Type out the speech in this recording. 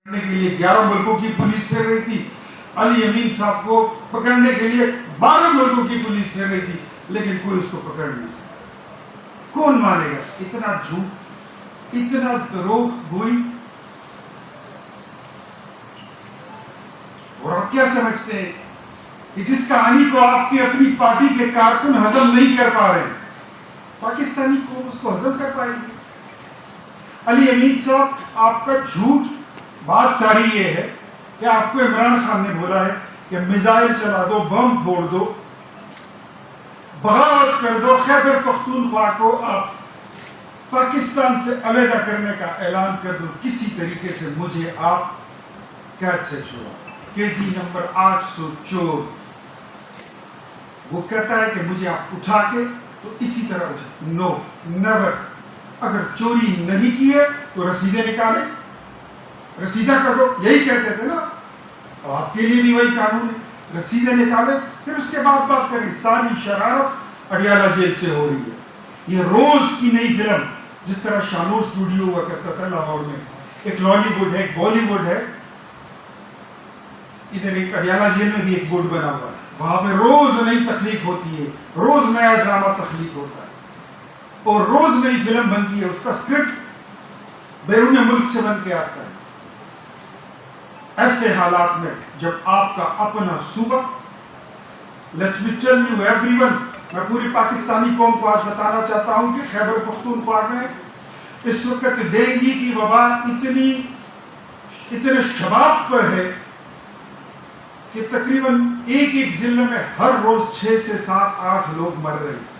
پکڑنے کے لیے 11 ملکوں کی پولیس پھر رہی تھی، علی امین صاحب کو پکڑنے کے لیے 12 ملکوں کی پولیس پھر رہی تھی، لیکن کوئی اس کو پکڑ نہیں سکتا۔ کون مانے گا اتنا جھوٹ، اتنا دروغ گوئی؟ اور آپ کیا سمجھتے ہیں کہ جس کہانی کو آپ کی اپنی پارٹی کے کارکن ہضم نہیں کر پا رہے، پاکستانی قوم اس کو ہضم کر پائے گی؟ علی امین صاحب، آپ کا جھوٹ بات ساری یہ ہے کہ آپ کو عمران خان نے بولا ہے کہ میزائل چلا دو، بم پھوڑ دو، بغاوت کر دو، خیبر پختونخوا کو آپ پاکستان سے علیحدہ کرنے کا اعلان کر دو، کسی طریقے سے مجھے آپ قید سے چھوڑا۔ قیدی نمبر 804 وہ کہتا ہے کہ مجھے آپ اٹھا کے تو اسی طرح اٹھا، نو نیور۔ اگر چوری نہیں کی ہے تو رسیدیں نکالیں، رسیدہ کر دو، یہی کہتے تھے نا، اب آپ کے لیے بھی وہی قانون ہے، رسیدیں نکالیں، پھر اس کے بعد بات کریں۔ ساری شرارت اڈیالہ جیل سے ہو رہی ہے۔ یہ روز کی نئی فلم، جس طرح شانو اسٹوڈیو ہوا کرتا تھا لاہور میں، ایک لالی ووڈ ہے، ایک بالی ووڈ ہے، ادھر ایک اڈیالہ جیل میں بھی ایک بورڈ بنا ہوا ہے، وہاں پہ روز نئی تخلیق ہوتی ہے، روز نیا ڈرامہ تخلیق ہوتا ہے، اور روز نئی فلم بنتی ہے، اس کا اسکرپٹ بیرون ملک سے بن کے آتا ہے۔ ایسے حالات میں جب آپ کا اپنا صوبہ، let me tell you every one, میں پوری پاکستانی قوم کو آج بتانا چاہتا ہوں کہ خیبر پختونخوا میں اس وقت ڈینگی کی وبا اتنے شباب پر ہے کہ تقریباً ایک ضلع میں ہر روز 6 سے 7 8 لوگ مر رہے ہیں۔